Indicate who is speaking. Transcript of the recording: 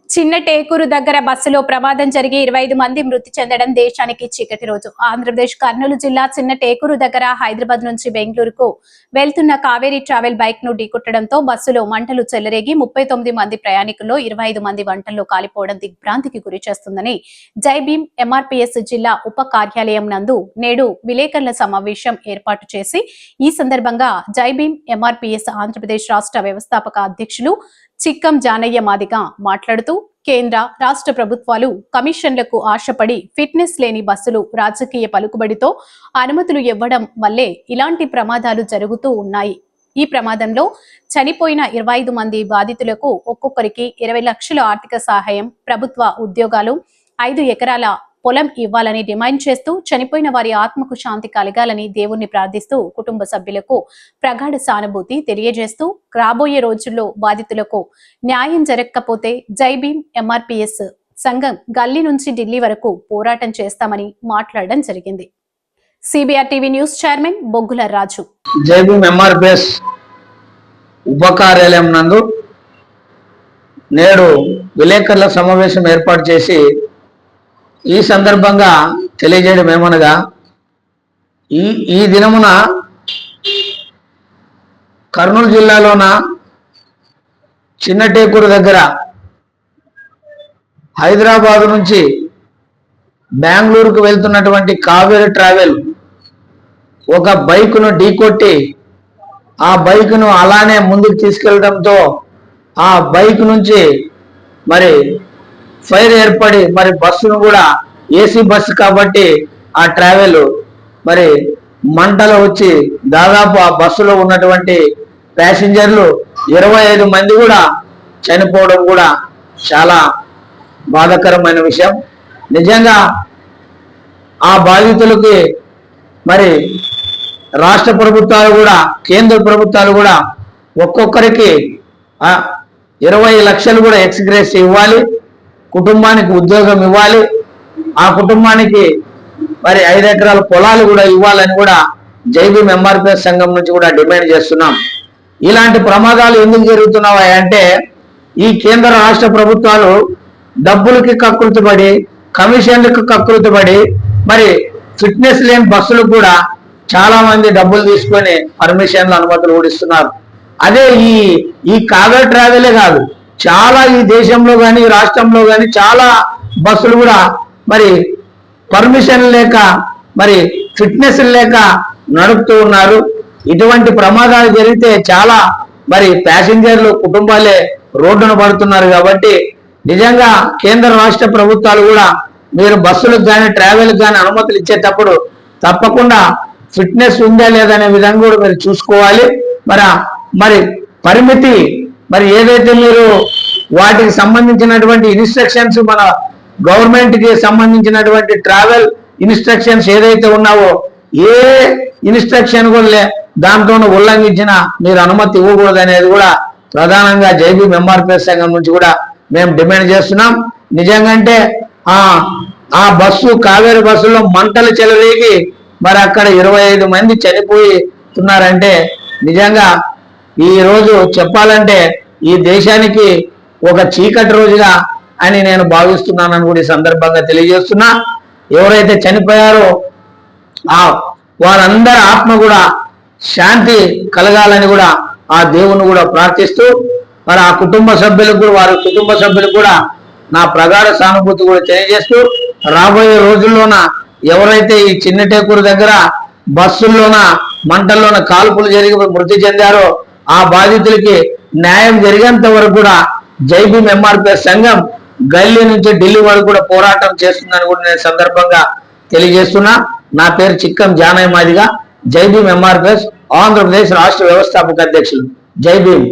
Speaker 1: చిన్న టేకూరు దగ్గర బస్సులో ప్రమాదం జరిగి 25 మంది మృతి చెందడం దేశానికి చీకటి రోజు. ఆంధ్రప్రదేశ్ కర్నూలు జిల్లా చిన్న టేకూరు దగ్గర హైదరాబాద్ నుంచి బెంగళూరుకు వెళ్తున్న కావేరీ ట్రావెల్ బైక్ ను ఢీకొట్టడంతో బస్సులో మంటలు చెలరేగి 39 మంది ప్రయాణికుల్లో 25 మంది వంటల్లో కాలిపోవడం దిగ్భ్రాంతికి గురి చేస్తుందని జైభీం ఎంఆర్పీఎస్ జిల్లా ఉప కార్యాలయం నందు నేడు విలేకరుల సమావేశం ఏర్పాటు చేసి ఈ సందర్భంగా జైభీం ఎంఆర్పీఎస్ ఆంధ్రప్రదేశ్ రాష్ట్ర వ్యవస్థాపక అధ్యక్షులు చిక్కం జానయ్య మాదిగ మాట్లాడుతూ కేంద్ర రాష్ట్ర ప్రభుత్వాలు కమిషన్లకు ఆశపడి ఫిట్నెస్ లేని బస్సులు రాజకీయ పలుకుబడితో అనుమతులు ఇవ్వడం వల్లే ఇలాంటి ప్రమాదాలు జరుగుతూ ఉన్నాయి. ఈ ప్రమాదంలో చనిపోయిన 25 మంది బాధితులకు ఒక్కొక్కరికి 20 లక్షల ఆర్థిక సహాయం, ప్రభుత్వ ఉద్యోగాలు, 5 ఎకరాల పొలం ఇవ్వాలని డిమాండ్ చేస్తూ చనిపోయిన వారి ఆత్మకు శాంతి కలగాలని దేవుణ్ణి ప్రార్థిస్తూ కుటుంబ సభ్యులకు ప్రగాఢ సానుభూతి తెలియజేస్తూ రాబోయే రోజుల్లో బాధితులకు న్యాయం జరగకపోతే జైభీం ఎంఆర్పీఎస్ సంఘం గల్లీ నుంచి ఢిల్లీ వరకు పోరాటం చేస్తామని మాట్లాడడం జరిగింది. సిబిఆర్ టీవీ న్యూస్ చైర్మన్ బొగ్గుల రాజు.
Speaker 2: జైభీం ఎంఆర్పీఎస్ ఉప కార్యాలయం నందు నేడు విలేకరుల సమావేశం ఏర్పాటు చేసి ఈ సందర్భంగా తెలియజేయడం ఏమనగా ఈ దినమున కర్నూలు జిల్లాలోన చిన్న టేకూరు దగ్గర హైదరాబాద్ నుంచి బెంగళూరుకు వెళ్తున్నటువంటి కావేరీ ట్రావెల్ ఒక బైక్ను ఢీకొట్టి ఆ బైక్ను అలానే ముందుకు తీసుకెళ్లడంతో ఆ బైక్ నుంచి మరి ఫైర్ ఏర్పడి మరి బస్సును కూడా ఏసీ బస్సు కాబట్టి ఆ ట్రావెల్ మరి మంటలు వచ్చి దాదాపు ఆ బస్సులో ఉన్నటువంటి ప్యాసింజర్లు 25 మంది కూడా చనిపోవడం కూడా చాలా బాధాకరమైన విషయం. నిజంగా ఆ బాధితులకి మరి రాష్ట్ర ప్రభుత్వాలు కూడా కేంద్ర ప్రభుత్వాలు కూడా ఒక్కొక్కరికి 20 లక్షలు కూడా ఎక్స్గ్రేస్ ఇవ్వాలి, కుటుంబానికి ఉద్యోగం ఇవ్వాలి, ఆ కుటుంబానికి మరి 5 ఎకరాల పొలాలు కూడా ఇవ్వాలని కూడా జైభీం ఎంఆర్పీఎస్ సంఘం నుంచి కూడా డిమాండ్ చేస్తున్నాం. ఇలాంటి ప్రమాదాలు ఎందుకు జరుగుతున్నాయి అంటే ఈ కేంద్ర రాష్ట్ర ప్రభుత్వాలు డబ్బులకి కకృతిపడి, కమిషన్లకు కకృతిపడి మరి ఫిట్నెస్ లేని బస్సులు కూడా చాలా మంది డబ్బులు తీసుకొని పర్మిషన్లు అనుమతులు ఊడిస్తున్నారు. అదే ఈ కావేరీ ట్రావెలే కాదు, చాలా ఈ దేశంలో కానీ రాష్ట్రంలో కానీ చాలా బస్సులు కూడా మరి పర్మిషన్ లేక మరి ఫిట్నెస్ లేక నడుపుతూ ఉన్నారు. ఇటువంటి ప్రమాదాలు జరిగితే చాలా మరి ప్యాసింజర్లు కుటుంబాలే రోడ్డున పడుతున్నారు. కాబట్టి నిజంగా కేంద్ర రాష్ట్ర ప్రభుత్వాలు కూడా మీరు బస్సులకు కానీ ట్రావెల్కి కానీ అనుమతులు ఇచ్చేటప్పుడు తప్పకుండా ఫిట్నెస్ ఉందా లేదనే విధంగా కూడా మీరు చూసుకోవాలి. మరి పరిమితి మరి ఏదైతే మీరు వాటికి సంబంధించినటువంటి ఇన్స్ట్రక్షన్స్ మన గవర్నమెంట్ కి సంబంధించినటువంటి ట్రావెల్ ఇన్స్ట్రక్షన్స్ ఏదైతే ఉన్నావో ఏ ఇన్స్ట్రక్షన్ కూడా దాంట్లో ఉల్లంఘించిన మీరు అనుమతి ఇవ్వకూడదు అనేది కూడా ప్రధానంగా జైభీం ఎంఆర్పీఎస్ సంఘం నుంచి కూడా మేము డిమాండ్ చేస్తున్నాం. నిజంగా ఆ బస్సు కావేరీ బస్సులో మంటలు చెలరేగి మరి అక్కడ 25 మంది చనిపోతున్నారంటే నిజంగా ఈ రోజు చెప్పాలంటే ఈ దేశానికి ఒక చీకటి రోజుగా అని నేను భావిస్తున్నానని కూడా ఈ సందర్భంగా తెలియజేస్తున్నా. ఎవరైతే చనిపోయారో వారందరి ఆత్మ కూడా శాంతి కలగాలని కూడా ఆ దేవుని కూడా ప్రార్థిస్తూ మరి ఆ కుటుంబ సభ్యులకు కూడా వారి కుటుంబ సభ్యులకు కూడా నా ప్రగాఢ సానుభూతి కూడా తెలియజేస్తూ రాబోయే రోజుల్లోన ఎవరైతే ఈ చిన్న టేకూరు దగ్గర బస్సుల్లోన మంటల్లోన కాల్పులు జరిగి మృతి చెందారో ఆ బాధితులకి న్యాయం జరిగేంత వరకు కూడా జైభీం ఎంఆర్పీఎస్ సంఘం గల్లీ నుంచి ఢిల్లీ వరకు కూడా పోరాటం చేస్తుందని కూడా నేను సందర్భంగా తెలియజేస్తున్నా. నా పేరు చిక్కం జానయ్య మాదిగ, జైభీం ఎంఆర్పీఎస్ ఆంధ్రప్రదేశ్ రాష్ట్ర వ్యవస్థాపక అధ్యక్షులు. జైభీం.